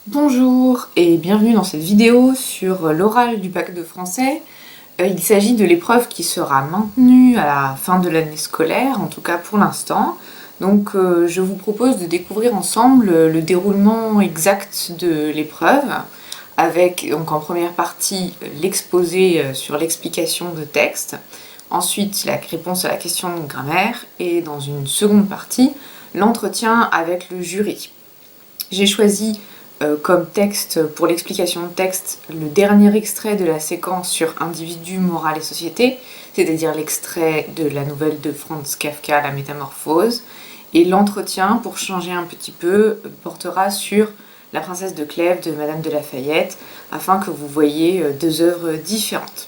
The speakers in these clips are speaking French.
Bonjour et bienvenue dans cette vidéo sur l'oral du bac de français. Il s'agit de l'épreuve qui sera maintenue à la fin de l'année scolaire, en tout cas pour l'instant. Donc je vous propose de découvrir ensemble le déroulement exact de l'épreuve, avec donc en première partie l'exposé sur l'explication de texte, ensuite la réponse à la question de grammaire et dans une seconde partie l'entretien avec le jury. J'ai choisi comme texte, pour l'explication de texte, le dernier extrait de la séquence sur individu, morale et société, c'est-à-dire l'extrait de la nouvelle de Franz Kafka, La Métamorphose, et l'entretien, pour changer un petit peu, portera sur La Princesse de Clèves de Madame de Lafayette, afin que vous voyez deux œuvres différentes.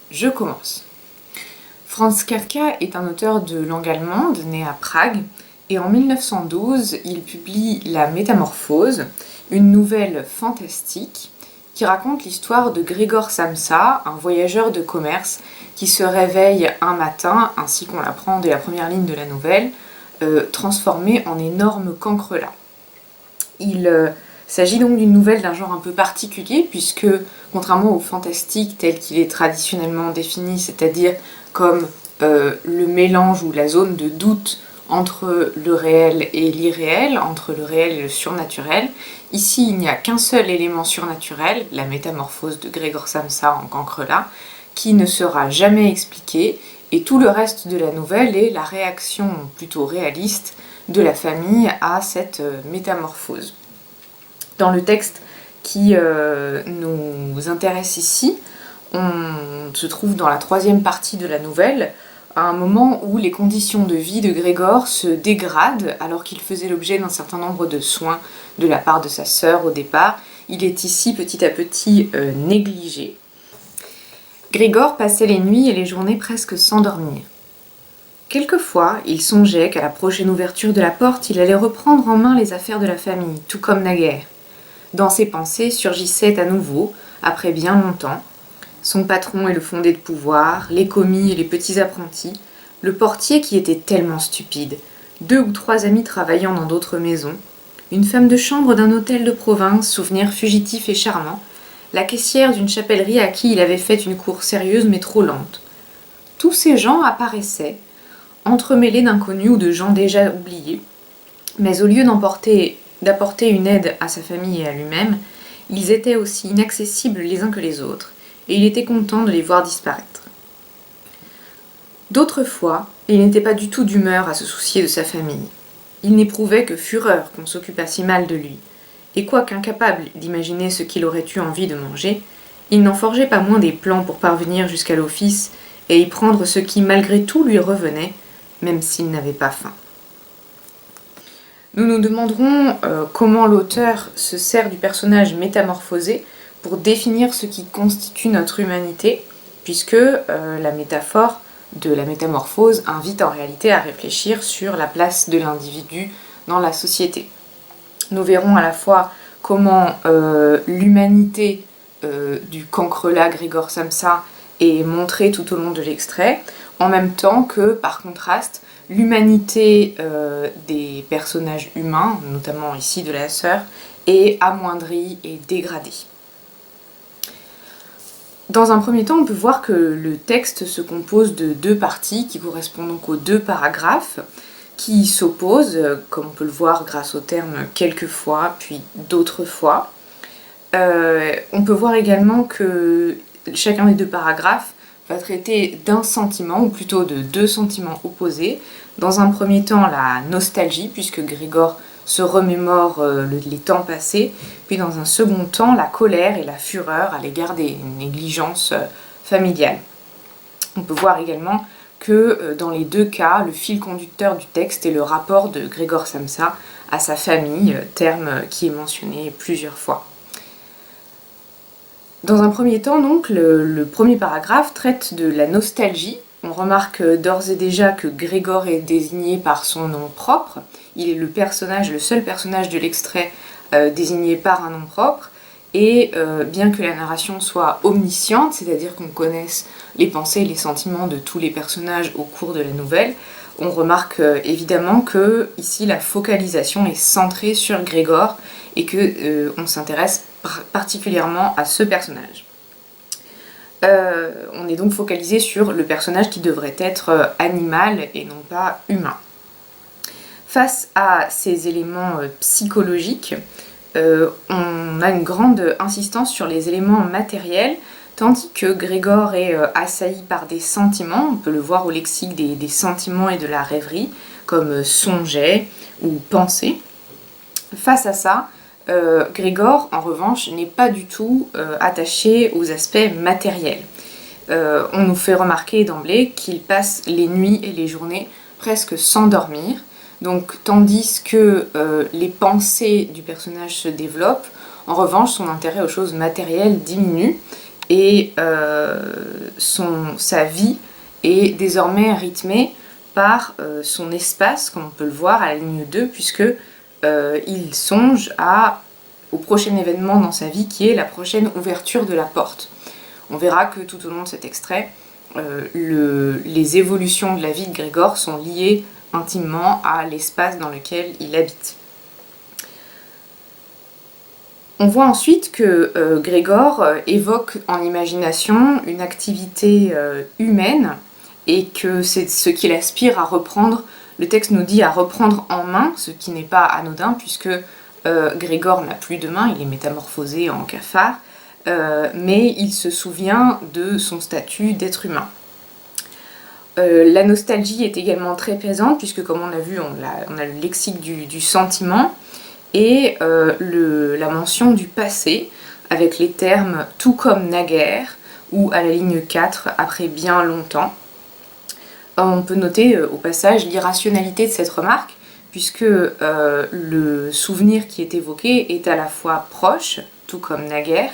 Je commence. Franz Kafka est un auteur de langue allemande, né à Prague, et en 1912, il publie La Métamorphose, une nouvelle fantastique qui raconte l'histoire de Grégor Samsa, un voyageur de commerce qui se réveille un matin, ainsi qu'on l'apprend dès la première ligne de la nouvelle, transformé en énorme cancrelat. Il s'agit donc d'une nouvelle d'un genre un peu particulier, puisque, contrairement au fantastique tel qu'il est traditionnellement défini, c'est-à-dire comme le mélange ou la zone de doute entre le réel et l'irréel, entre le réel et le surnaturel. Ici, il n'y a qu'un seul élément surnaturel, la métamorphose de Grégor Samsa en cancrelat, qui ne sera jamais expliqué, et tout le reste de la nouvelle est la réaction plutôt réaliste de la famille à cette métamorphose. Dans le texte qui nous intéresse ici, on se trouve dans la troisième partie de la nouvelle, à un moment où les conditions de vie de Grégor se dégradent alors qu'il faisait l'objet d'un certain nombre de soins de la part de sa sœur au départ. Il est ici petit à petit négligé. Grégor passait les nuits et les journées presque sans dormir. Quelquefois, il songeait qu'à la prochaine ouverture de la porte, il allait reprendre en main les affaires de la famille, tout comme naguère. Dans ses pensées surgissait à nouveau, après bien longtemps, son patron et le fondé de pouvoir, les commis et les petits apprentis, le portier qui était tellement stupide, 2 ou 3 amis travaillant dans d'autres maisons, une femme de chambre d'un hôtel de province, souvenir fugitif et charmant, la caissière d'une chapellerie à qui il avait fait une cour sérieuse mais trop lente. Tous ces gens apparaissaient, entremêlés d'inconnus ou de gens déjà oubliés, mais au lieu d'apporter une aide à sa famille et à lui-même, ils étaient aussi inaccessibles les uns que les autres, et il était content de les voir disparaître. D'autres fois, il n'était pas du tout d'humeur à se soucier de sa famille. Il n'éprouvait que fureur qu'on s'occupât si mal de lui, et quoique incapable d'imaginer ce qu'il aurait eu envie de manger, il n'en forgeait pas moins des plans pour parvenir jusqu'à l'office et y prendre ce qui malgré tout lui revenait, même s'il n'avait pas faim. Nous nous demanderons comment l'auteur se sert du personnage métamorphosé pour définir ce qui constitue notre humanité, puisque la métaphore de la métamorphose invite en réalité à réfléchir sur la place de l'individu dans la société. Nous verrons à la fois comment l'humanité du cancrelat Grégor Samsa est montrée tout au long de l'extrait, en même temps que, par contraste, l'humanité des personnages humains, notamment ici de la sœur, est amoindrie et dégradée. Dans un premier temps, on peut voir que le texte se compose de 2 parties qui correspondent donc aux 2 paragraphes qui s'opposent, comme on peut le voir grâce au terme quelquefois, puis d'autres fois. On peut voir également que chacun des 2 paragraphes va traiter d'un sentiment, ou plutôt de 2 sentiments opposés. Dans un premier temps, la nostalgie, puisque Grégor se remémore les temps passés, puis dans un second temps, la colère et la fureur à l'égard des négligences familiales. On peut voir également que dans les 2 cas, le fil conducteur du texte est le rapport de Grégor Samsa à sa famille, terme qui est mentionné plusieurs fois. Dans un premier temps, donc, le premier paragraphe traite de la nostalgie. On remarque d'ores et déjà que Grégor est désigné par son nom propre. Il est le seul personnage de l'extrait désigné par un nom propre. Et bien que la narration soit omnisciente, c'est-à-dire qu'on connaisse les pensées et les sentiments de tous les personnages au cours de la nouvelle, on remarque évidemment que ici la focalisation est centrée sur Grégor et que on s'intéresse particulièrement à ce personnage. On est donc focalisé sur le personnage qui devrait être animal et non pas humain. Face à ces éléments psychologiques, on a une grande insistance sur les éléments matériels, tandis que Grégor est assailli par des sentiments. On peut le voir au lexique des sentiments et de la rêverie, comme songer ou penser. Face à ça, Grégor, en revanche, n'est pas du tout attaché aux aspects matériels. On nous fait remarquer d'emblée qu'il passe les nuits et les journées presque sans dormir. Donc, tandis que les pensées du personnage se développent, en revanche, son intérêt aux choses matérielles diminue et sa vie est désormais rythmée par son espace, comme on peut le voir à la ligne 2, puisque il songe au prochain événement dans sa vie qui est la prochaine ouverture de la porte. On verra que tout au long de cet extrait, les évolutions de la vie de Grégor sont liées intimement à l'espace dans lequel il habite. On voit ensuite que Grégor évoque en imagination une activité humaine et que c'est ce qu'il aspire à reprendre. Le texte nous dit à reprendre en main, ce qui n'est pas anodin puisque Grégor n'a plus de main, il est métamorphosé en cafard, mais il se souvient de son statut d'être humain. La nostalgie est également très présente puisque, comme on a vu, on a le lexique du sentiment et la mention du passé avec les termes « tout comme naguère » ou à la ligne 4 « après bien longtemps ». On peut noter au passage l'irrationalité de cette remarque puisque le souvenir qui est évoqué est à la fois proche, tout comme naguère,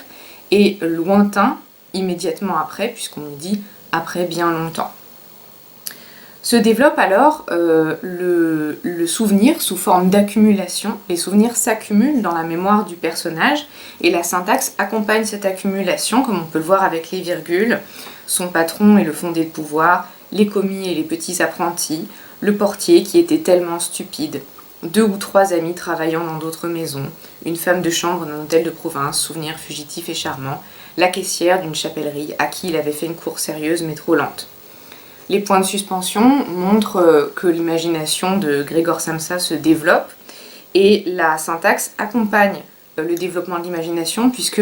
et lointain immédiatement après puisqu'on nous dit « après bien longtemps ». Se développe alors le souvenir sous forme d'accumulation. Les souvenirs s'accumulent dans la mémoire du personnage et la syntaxe accompagne cette accumulation, comme on peut le voir avec les virgules. Son patron et le fondé de pouvoir, les commis et les petits apprentis, le portier qui était tellement stupide, 2 ou 3 amis travaillant dans d'autres maisons, une femme de chambre d'un hôtel de province, souvenir fugitif et charmant, la caissière d'une chapellerie à qui il avait fait une cour sérieuse mais trop lente. Les points de suspension montrent que l'imagination de Grégor Samsa se développe et la syntaxe accompagne le développement de l'imagination puisque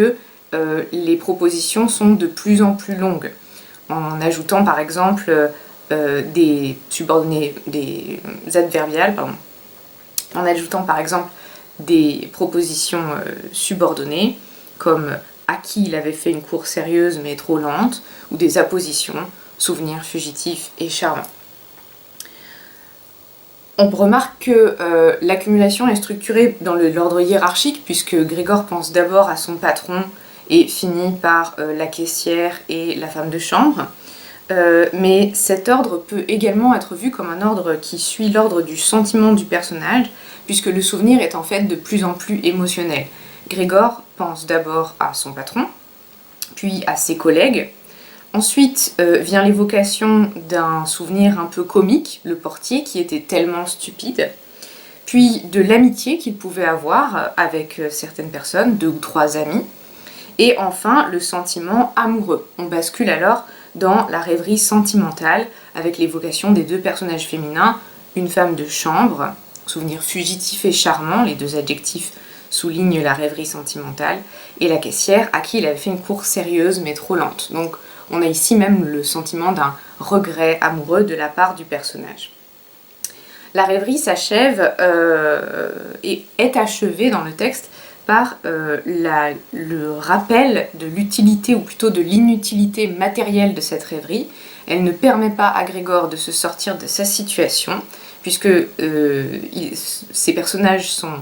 les propositions sont de plus en plus longues. En ajoutant par exemple des adverbiales, en ajoutant par exemple des propositions subordonnées comme à qui il avait fait une cour sérieuse mais trop lente ou des appositions, souvenir fugitif et charmant. On remarque que l'accumulation est structurée dans l'ordre hiérarchique puisque Grégor pense d'abord à son patron et finit par la caissière et la femme de chambre. Mais cet ordre peut également être vu comme un ordre qui suit l'ordre du sentiment du personnage puisque le souvenir est en fait de plus en plus émotionnel. Grégor pense d'abord à son patron, puis à ses collègues. Ensuite vient l'évocation d'un souvenir un peu comique, le portier qui était tellement stupide, puis de l'amitié qu'il pouvait avoir avec certaines personnes, 2 ou 3 amis, et enfin le sentiment amoureux. On bascule alors dans la rêverie sentimentale avec l'évocation des 2 personnages féminins, une femme de chambre, souvenir fugitif et charmant, les 2 adjectifs soulignent la rêverie sentimentale, et la caissière à qui il avait fait une cour sérieuse mais trop lente. Donc on a ici même le sentiment d'un regret amoureux de la part du personnage. La rêverie s'achève et est achevée dans le texte par le rappel de l'utilité ou plutôt de l'inutilité matérielle de cette rêverie. Elle ne permet pas à Grégor de se sortir de sa situation puisque ces personnages sont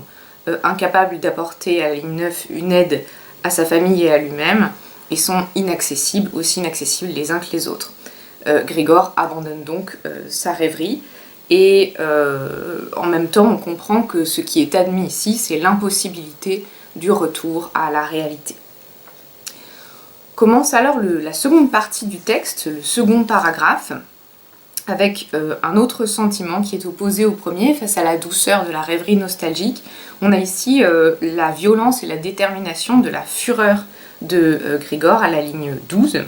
incapables d'apporter à la ligne 9 une aide à sa famille et à lui-même et sont inaccessibles, aussi inaccessibles les uns que les autres. Grégor abandonne donc sa rêverie et en même temps on comprend que ce qui est admis ici c'est l'impossibilité du retour à la réalité. Commence alors la seconde partie du texte, le second paragraphe, avec un autre sentiment qui est opposé au premier, face à la douceur de la rêverie nostalgique. On a ici la violence et la détermination de la fureur de Grégor à la ligne 12.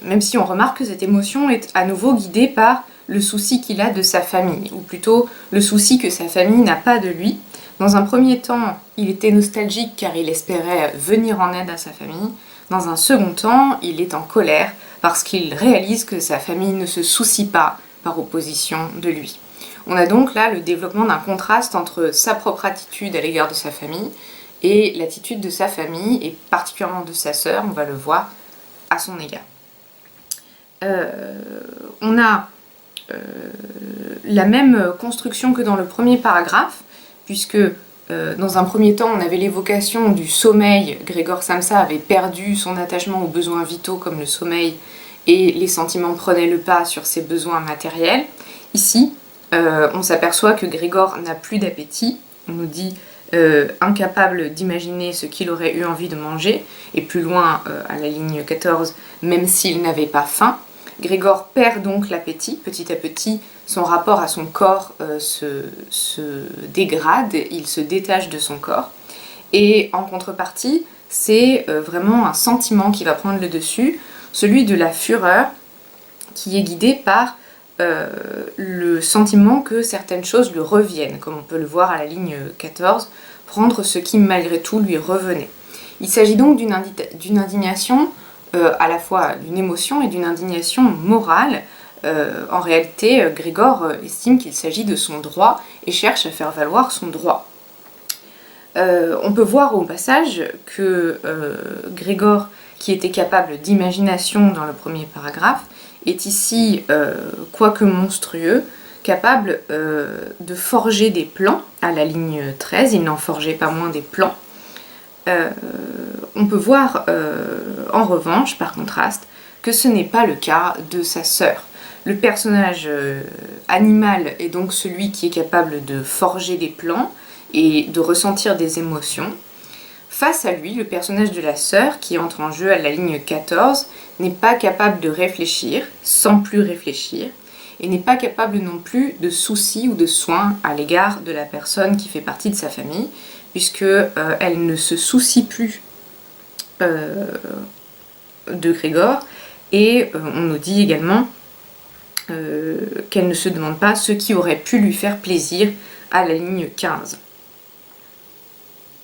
Même si on remarque que cette émotion est à nouveau guidée par le souci qu'il a de sa famille, ou plutôt le souci que sa famille n'a pas de lui. Dans un premier temps, il était nostalgique car il espérait venir en aide à sa famille. Dans un second temps, il est en colère parce qu'il réalise que sa famille ne se soucie pas par opposition de lui. On a donc là le développement d'un contraste entre sa propre attitude à l'égard de sa famille et l'attitude de sa famille, et particulièrement de sa sœur, on va le voir, à son égard. On a la même construction que dans le premier paragraphe, puisque dans un premier temps on avait l'évocation du sommeil. Grégor Samsa avait perdu son attachement aux besoins vitaux comme le sommeil, et les sentiments prenaient le pas sur ses besoins matériels. Ici, on s'aperçoit que Grégor n'a plus d'appétit. On nous dit incapable d'imaginer ce qu'il aurait eu envie de manger, et plus loin à la ligne 14, même s'il n'avait pas faim. Grégor perd donc l'appétit. Petit à petit, son rapport à son corps se dégrade, il se détache de son corps, et en contrepartie, c'est vraiment un sentiment qui va prendre le dessus, celui de la fureur, qui est guidé par le sentiment que certaines choses lui reviennent, comme on peut le voir à la ligne 14, prendre ce qui malgré tout lui revenait. Il s'agit donc d'une indignation, à la fois d'une émotion et d'une indignation morale. En réalité, Grégor estime qu'il s'agit de son droit et cherche à faire valoir son droit. On peut voir au passage que Grégor, qui était capable d'imagination dans le premier paragraphe, est ici, quoique monstrueux, capable de forger des plans. À la ligne 13, il n'en forgeait pas moins des plans. On peut voir en revanche, par contraste, que ce n'est pas le cas de sa sœur. Le personnage animal est donc celui qui est capable de forger des plans et de ressentir des émotions. Face à lui, le personnage de la sœur, qui entre en jeu à la ligne 14, n'est pas capable de réfléchir, sans plus réfléchir, et n'est pas capable non plus de souci ou de soin à l'égard de la personne qui fait partie de sa famille, puisque elle ne se soucie plus de Grégor, et on nous dit également qu'elle ne se demande pas ce qui aurait pu lui faire plaisir à la ligne 15.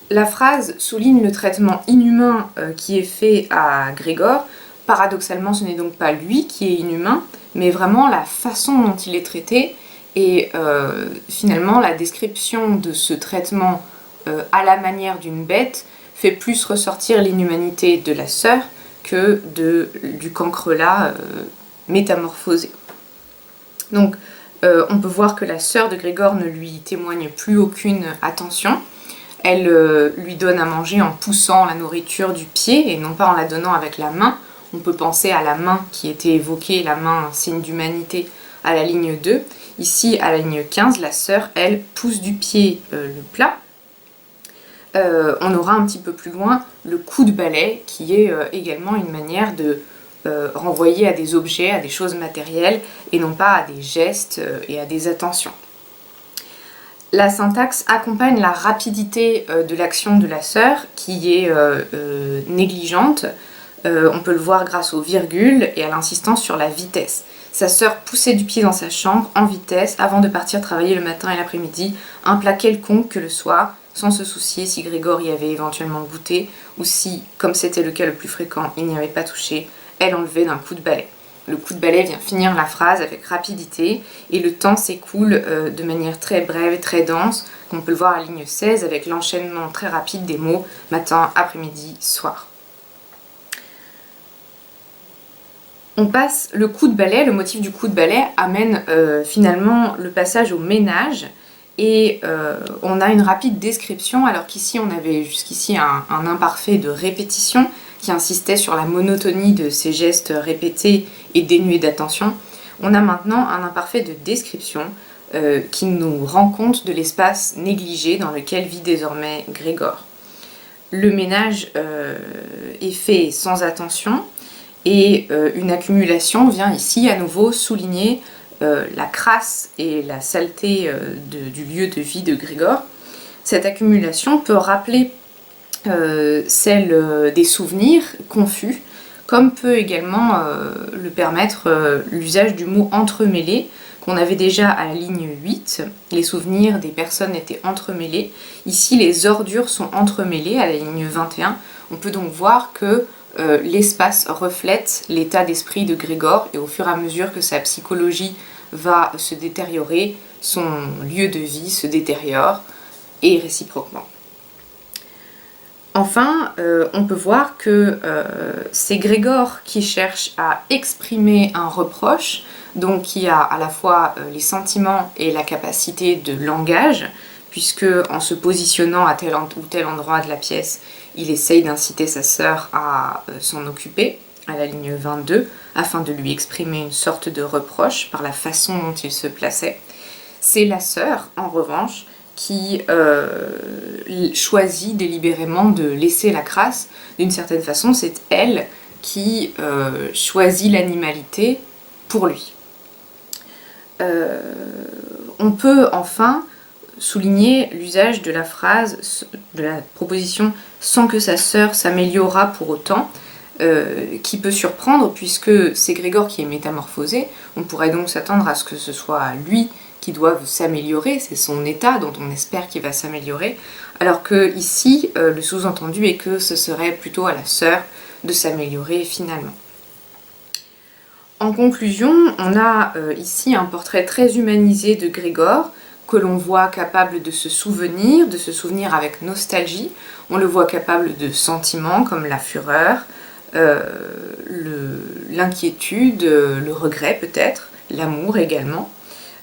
La phrase souligne le traitement inhumain qui est fait à Grégor. Paradoxalement, ce n'est donc pas lui qui est inhumain, mais vraiment la façon dont il est traité, et finalement la description de ce traitement à la manière d'une bête fait plus ressortir l'inhumanité de la sœur que du cancrelat métamorphosé. Donc on peut voir que la sœur de Grégor ne lui témoigne plus aucune attention. Elle lui donne à manger en poussant la nourriture du pied et non pas en la donnant avec la main. On peut penser à la main qui était évoquée, la main, un signe d'humanité, à la ligne 2. Ici, à la ligne 15, la sœur, elle, pousse du pied le plat. On aura un petit peu plus loin le coup de balai, qui est également une manière de renvoyer à des objets, à des choses matérielles, et non pas à des gestes et à des attentions. La syntaxe accompagne la rapidité de l'action de la sœur, qui est négligente. On peut le voir grâce aux virgules et à l'insistance sur la vitesse. Sa sœur poussait du pied dans sa chambre en vitesse avant de partir travailler le matin et l'après-midi, un plat quelconque que le soir, sans se soucier si Grégor y avait éventuellement goûté, ou si, comme c'était le cas le plus fréquent, il n'y avait pas touché, elle enlevait d'un coup de balai. Le coup de balai vient finir la phrase avec rapidité, et le temps s'écoule de manière très brève et très dense, qu'on peut le voir à la ligne 16 avec l'enchaînement très rapide des mots matin, après-midi, soir. On passe le coup de balai, le motif du coup de balai amène finalement le passage au ménage, et on a une rapide description, alors qu'ici on avait jusqu'ici un imparfait de répétition qui insistait sur la monotonie de ces gestes répétés et dénués d'attention. On a maintenant un imparfait de description qui nous rend compte de l'espace négligé dans lequel vit désormais Grégor. Le ménage est fait sans attention, Et une accumulation vient ici à nouveau souligner la crasse et la saleté du lieu de vie de Grégor. Cette accumulation peut rappeler celle des souvenirs confus, comme peut également le permettre l'usage du mot entremêlé, qu'on avait déjà à la ligne 8. Les souvenirs des personnes étaient entremêlés. Ici, les ordures sont entremêlées à la ligne 21. On peut donc voir que l'espace reflète l'état d'esprit de Grégor, et au fur et à mesure que sa psychologie va se détériorer, son lieu de vie se détériore, et réciproquement. Enfin, on peut voir que c'est Grégor qui cherche à exprimer un reproche, donc qui a à la fois les sentiments et la capacité de langage, puisque en se positionnant à tel ou tel endroit de la pièce, il essaye d'inciter sa sœur à s'en occuper, à la ligne 22, afin de lui exprimer une sorte de reproche par la façon dont il se plaçait. C'est la sœur, en revanche, qui choisit délibérément de laisser la crasse. D'une certaine façon, c'est elle qui choisit l'animalité pour lui. On peut enfin souligner l'usage de la phrase, de la proposition « sans que sa sœur s'améliorera pour autant », qui peut surprendre puisque c'est Grégor qui est métamorphosé. On pourrait donc s'attendre à ce que ce soit lui qui doivent s'améliorer, c'est son état dont on espère qu'il va s'améliorer, alors que ici, le sous-entendu est que ce serait plutôt à la sœur de s'améliorer finalement. En conclusion, on a ici un portrait très humanisé de Grégor, que l'on voit capable de se souvenir avec nostalgie. On le voit capable de sentiments comme la fureur, l'inquiétude, le regret peut-être, l'amour également,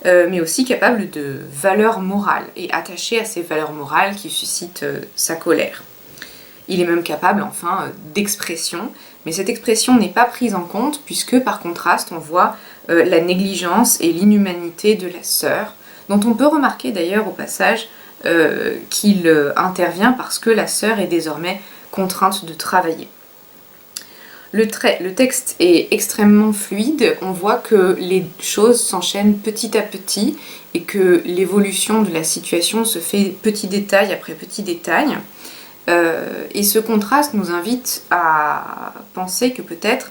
mais aussi capable de valeurs morales et attaché à ces valeurs morales qui suscitent sa colère. Il est même capable enfin d'expression, mais cette expression n'est pas prise en compte puisque par contraste on voit la négligence et l'inhumanité de la sœur, dont on peut remarquer d'ailleurs au passage qu'il intervient parce que la sœur est désormais contrainte de travailler. Le texte est extrêmement fluide, on voit que les choses s'enchaînent petit à petit et que l'évolution de la situation se fait petit détail après petit détail. Et ce contraste nous invite à penser que peut-être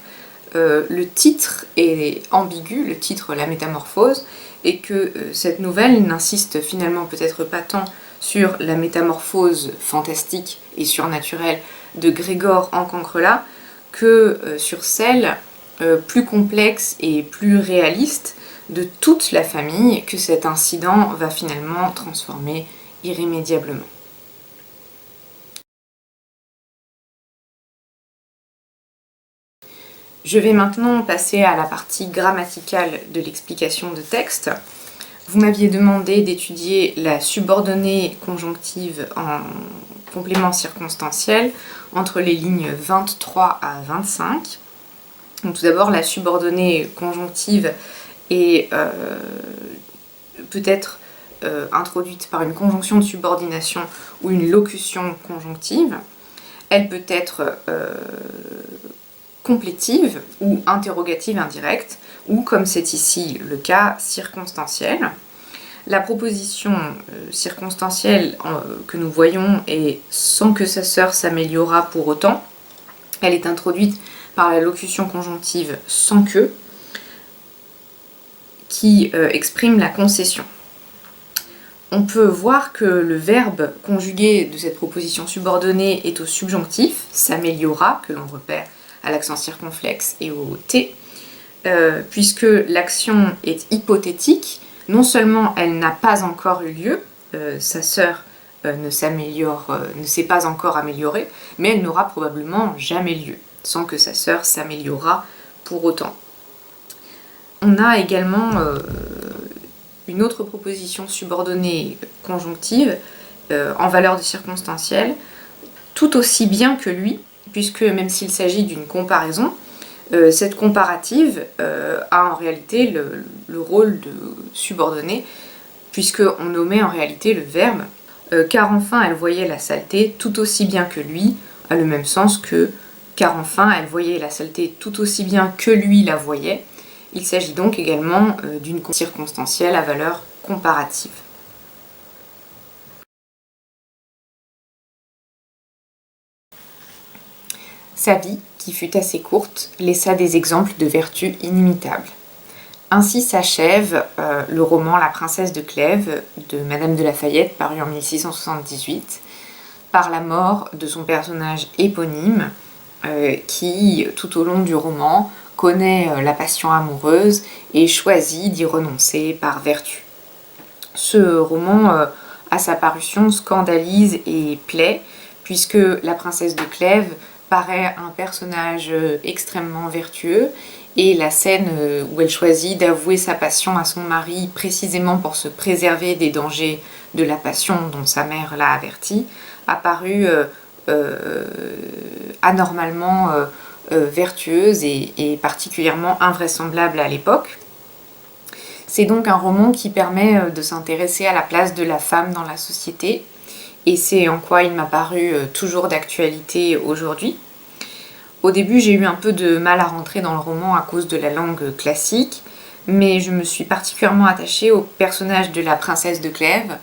le titre est ambigu, le titre La Métamorphose, et que cette nouvelle n'insiste finalement peut-être pas tant sur la métamorphose fantastique et surnaturelle de Grégor en Cancrelat, que sur celle plus complexe et plus réaliste de toute la famille que cet incident va finalement transformer irrémédiablement. Je vais maintenant passer à la partie grammaticale de l'explication de texte. Vous m'aviez demandé d'étudier la subordonnée conjonctive en complément circonstanciel entre les lignes 23 à 25. Donc tout d'abord, la subordonnée conjonctive est peut-être introduite par une conjonction de subordination ou une locution conjonctive. Elle peut être complétive ou interrogative indirecte, ou comme c'est ici le cas, circonstancielle. La proposition circonstancielle que nous voyons est « sans que sa sœur s'améliorera pour autant ». Elle est introduite par la locution conjonctive « sans que » qui exprime la concession. On peut voir que le verbe conjugué de cette proposition subordonnée est au subjonctif « s'améliora » que l'on repère à l'accent circonflexe et au T, puisque l'action est hypothétique. Non seulement elle n'a pas encore eu lieu, sa sœur ne s'est pas encore améliorée, mais elle n'aura probablement jamais lieu, sans que sa sœur s'améliorera pour autant. On a également une autre proposition subordonnée conjonctive en valeur de circonstancielle, tout aussi bien que lui, puisque même s'il s'agit d'une comparaison, cette comparative a en réalité le rôle de subordonné, puisqu'on nommait en réalité le verbe, car enfin elle voyait la saleté tout aussi bien que lui, a le même sens que car enfin elle voyait la saleté tout aussi bien que lui la voyait. Il s'agit donc également d'une circonstancielle à valeur comparative. Sa vie, qui fut assez courte, laissa des exemples de vertus inimitables. Ainsi s'achève le roman La princesse de Clèves de Madame de La Fayette, paru en 1678, par la mort de son personnage éponyme, qui, tout au long du roman, connaît la passion amoureuse et choisit d'y renoncer par vertu. Ce roman, à sa parution, scandalise et plaît, puisque la princesse de Clèves paraît un personnage extrêmement vertueux, et la scène où elle choisit d'avouer sa passion à son mari précisément pour se préserver des dangers de la passion dont sa mère l'a avertie, a paru anormalement vertueuse et particulièrement invraisemblable à l'époque. C'est donc un roman qui permet de s'intéresser à la place de la femme dans la société, et c'est en quoi il m'a paru toujours d'actualité aujourd'hui. Au début, j'ai eu un peu de mal à rentrer dans le roman à cause de la langue classique, mais je me suis particulièrement attachée au personnage de la princesse de Clèves,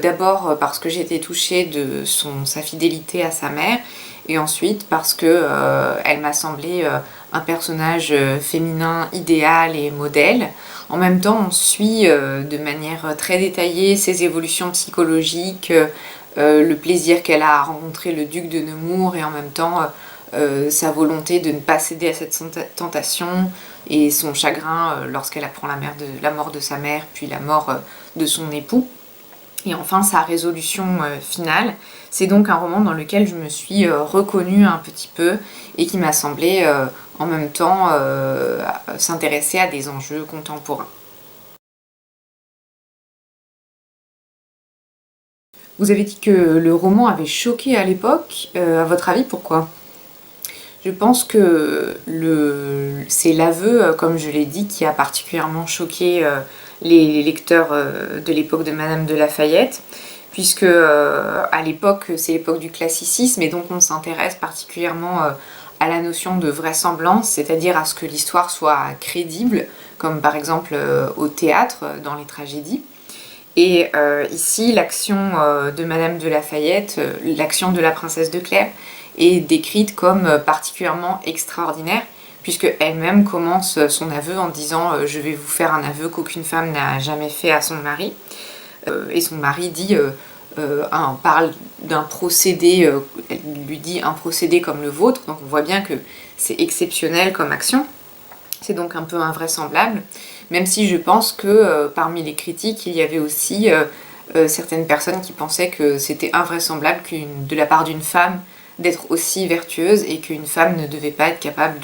d'abord parce que j'étais touchée de sa fidélité à sa mère, et ensuite parce que elle m'a semblé un personnage féminin idéal et modèle. En même temps, on suit de manière très détaillée ses évolutions psychologiques, le plaisir qu'elle a à rencontrer le duc de Nemours, et en même temps sa volonté de ne pas céder à cette tentation, et son chagrin lorsqu'elle apprend la mort de sa mère, puis la mort de son époux, et enfin sa résolution finale. C'est donc un roman dans lequel je me suis reconnue un petit peu, et qui m'a semblé en même temps s'intéresser à des enjeux contemporains. Vous avez dit que le roman avait choqué à l'époque. À votre avis, pourquoi ? Je pense que c'est l'aveu, comme je l'ai dit, qui a particulièrement choqué les lecteurs de l'époque de Madame de La Fayette, puisque à l'époque, c'est l'époque du classicisme, et donc on s'intéresse particulièrement à la notion de vraisemblance, c'est-à-dire à ce que l'histoire soit crédible, comme par exemple au théâtre, dans les tragédies. Et ici, l'action de Madame de La Fayette, l'action de la princesse de Clèves, est décrite comme particulièrement extraordinaire, puisque elle-même commence son aveu en disant je vais vous faire un aveu qu'aucune femme n'a jamais fait à son mari. Et son mari dit parle d'un procédé, elle lui dit un procédé comme le vôtre, donc on voit bien que c'est exceptionnel comme action. C'est donc un peu invraisemblable, même si je pense que parmi les critiques, il y avait aussi certaines personnes qui pensaient que c'était invraisemblable de la part d'une femme d'être aussi vertueuse, et qu'une femme ne devait pas être capable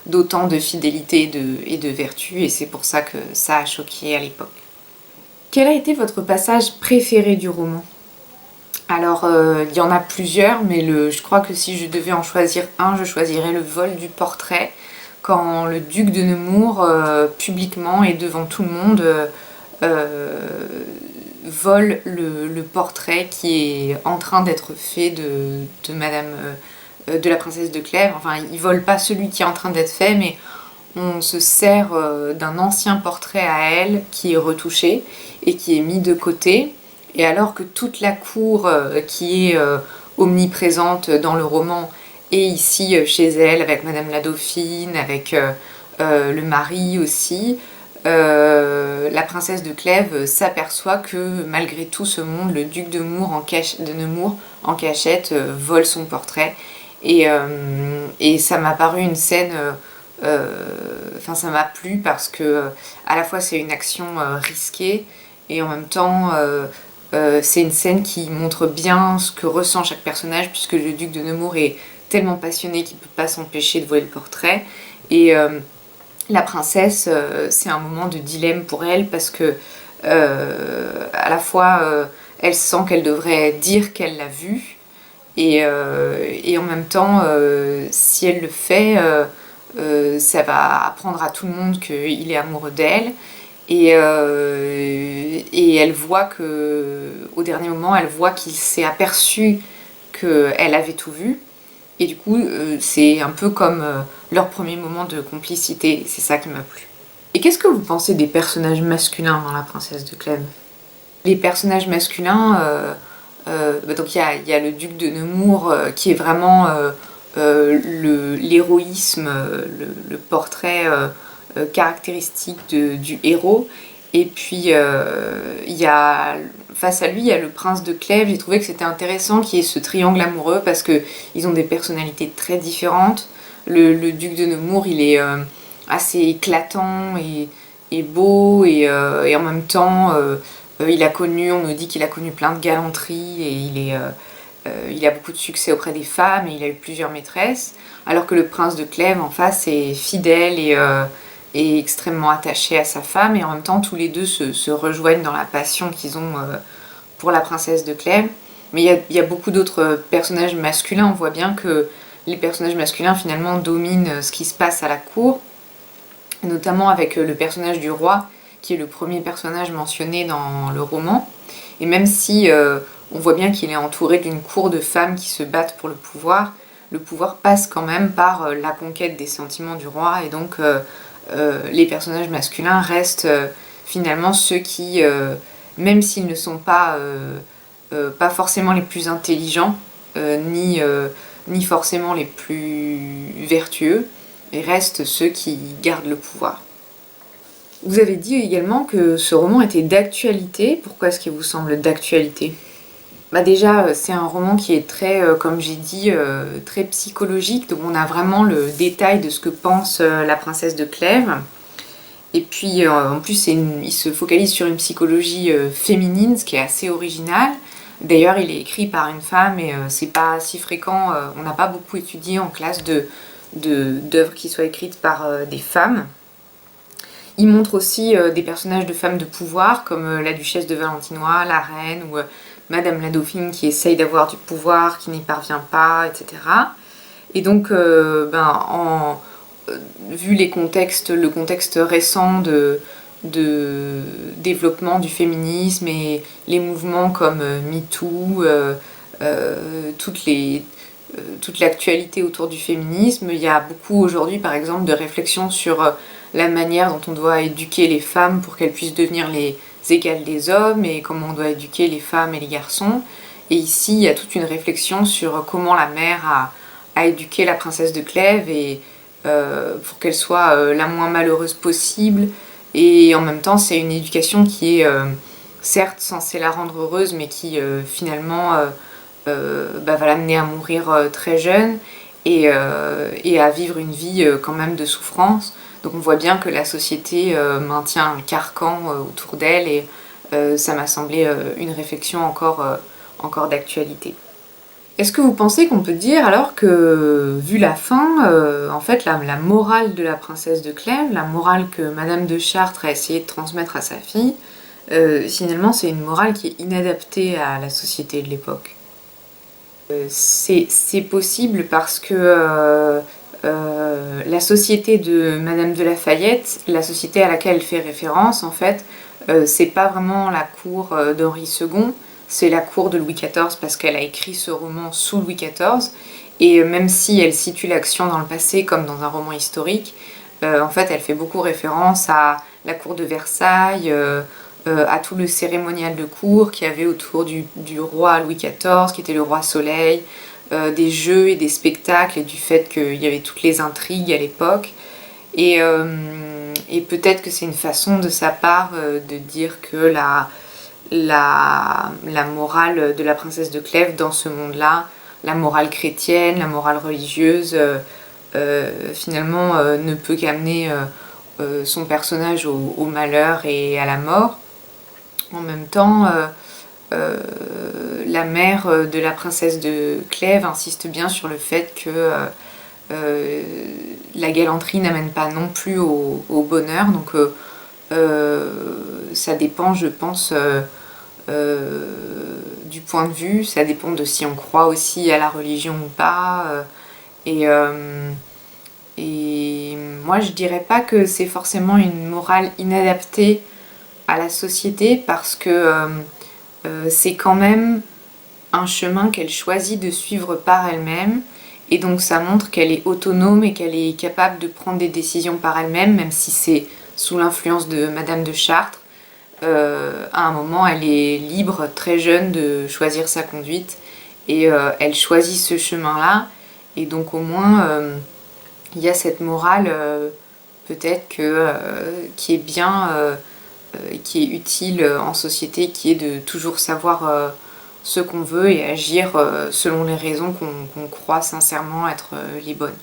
d'autant de fidélité et de vertu, et c'est pour ça que ça a choqué à l'époque. Quel a été votre passage préféré du roman ? Alors, il y en a plusieurs, mais je crois que si je devais en choisir un, je choisirais le vol du portrait, quand le duc de Nemours, publiquement et devant tout le monde, vole le portrait qui est en train d'être fait de Madame de la princesse de Clèves. Enfin, il vole pas celui qui est en train d'être fait, mais on se sert d'un ancien portrait à elle qui est retouché et qui est mis de côté. Et alors que toute la cour qui est omniprésente dans le roman est ici chez elle, avec Madame la Dauphine, avec le mari aussi, la princesse de Clèves s'aperçoit que malgré tout ce monde, le duc de Nemours en cachette vole son portrait. Et ça m'a paru une scène... ça m'a plu parce que à la fois c'est une action risquée, et en même temps c'est une scène qui montre bien ce que ressent chaque personnage, puisque le duc de Nemours est tellement passionné qu'il ne peut pas s'empêcher de voler le portrait, et la princesse, c'est un moment de dilemme pour elle, parce que à la fois elle sent qu'elle devrait dire qu'elle l'a vu, et en même temps si elle le fait, ça va apprendre à tout le monde qu'il est amoureux d'elle, et elle voit que, au dernier moment, elle voit qu'il s'est aperçu qu'elle avait tout vu, Et du coup, c'est un peu comme leur premier moment de complicité, c'est ça qui m'a plu. Et qu'est-ce que vous pensez des personnages masculins dans La Princesse de Clèves? Les personnages masculins, donc il y a le duc de Nemours qui est vraiment l'héroïsme, le portrait caractéristique du héros. Et puis face à lui, il y a le prince de Clèves. J'ai trouvé que c'était intéressant qu'il y ait ce triangle amoureux parce qu'ils ont des personnalités très différentes. Le duc de Nemours, il est assez éclatant et beau et en même temps il a connu, on nous dit qu'il a connu plein de galanteries et il a beaucoup de succès auprès des femmes et il a eu plusieurs maîtresses, alors que le prince de Clèves en face est fidèle et extrêmement attaché à sa femme, et en même temps tous les deux se rejoignent dans la passion qu'ils ont pour la princesse de Clèves. Mais il y a beaucoup d'autres personnages masculins, on voit bien que les personnages masculins finalement dominent ce qui se passe à la cour, notamment avec le personnage du roi, qui est le premier personnage mentionné dans le roman. Et même si on voit bien qu'il est entouré d'une cour de femmes qui se battent pour le pouvoir passe quand même par la conquête des sentiments du roi, et donc les personnages masculins restent finalement ceux qui, même s'ils ne sont pas forcément les plus intelligents, ni forcément les plus vertueux, et restent ceux qui gardent le pouvoir. Vous avez dit également que ce roman était d'actualité. Pourquoi est-ce qu'il vous semble d'actualité? Déjà, c'est un roman qui est très, comme j'ai dit, très psychologique, donc on a vraiment le détail de ce que pense la princesse de Clèves. Et puis, en plus, il se focalise sur une psychologie féminine, ce qui est assez original. D'ailleurs, il est écrit par une femme et c'est pas si fréquent, on n'a pas beaucoup étudié en classe d'œuvres qui soient écrites par des femmes. Il montre aussi des personnages de femmes de pouvoir, comme la duchesse de Valentinois, la reine, ou Madame la Dauphine qui essaye d'avoir du pouvoir, qui n'y parvient pas, etc. Et donc, vu le contexte récent de développement du féminisme et les mouvements comme MeToo, toute l'actualité autour du féminisme, il y a beaucoup aujourd'hui par exemple de réflexions sur la manière dont on doit éduquer les femmes pour qu'elles puissent devenir les égales des hommes, et comment on doit éduquer les femmes et les garçons. Et ici, il y a toute une réflexion sur comment la mère a éduqué la princesse de Clèves et pour qu'elle soit la moins malheureuse possible. Et en même temps, c'est une éducation qui est certes censée la rendre heureuse, mais qui finalement va l'amener à mourir très jeune et à vivre une vie quand même de souffrance. Donc on voit bien que la société maintient un carcan autour d'elle, et ça m'a semblé une réflexion encore d'actualité. Est-ce que vous pensez qu'on peut dire alors que, vu la fin, en fait la morale de la princesse de Clèves, la morale que Madame de Chartres a essayé de transmettre à sa fille, finalement c'est une morale qui est inadaptée à la société de l'époque? C'est possible parce que la société de Madame de Lafayette, la société à laquelle elle fait référence, en fait, c'est pas vraiment la cour d'Henri II, c'est la cour de Louis XIV, parce qu'elle a écrit ce roman sous Louis XIV, et même si elle situe l'action dans le passé comme dans un roman historique, en fait elle fait beaucoup référence à la cour de Versailles, à tout le cérémonial de cour qu'il y avait autour du roi Louis XIV, qui était le roi Soleil, des jeux et des spectacles, et du fait qu'il y avait toutes les intrigues à l'époque. Et peut-être que c'est une façon de sa part de dire que la morale de la princesse de Clèves dans ce monde-là, la morale chrétienne, la morale religieuse, finalement ne peut qu'amener son personnage au malheur et à la mort. En même temps, la mère de la princesse de Clèves insiste bien sur le fait que la galanterie n'amène pas non plus au bonheur. Donc ça dépend, je pense, du point de vue, ça dépend de si on croit aussi à la religion ou pas. Et moi je dirais pas que c'est forcément une morale inadaptée à la société, parce que c'est quand même un chemin qu'elle choisit de suivre par elle-même, Et donc ça montre qu'elle est autonome et qu'elle est capable de prendre des décisions par elle-même, même si c'est sous l'influence de Madame de Chartres. À un moment, elle est libre, très jeune, de choisir sa conduite. Et elle choisit ce chemin-là. Et donc au moins, il y a cette morale, peut-être qui est bien, qui est utile en société, qui est de toujours savoir ce qu'on veut et agir selon les raisons qu'on croit sincèrement être les bonnes.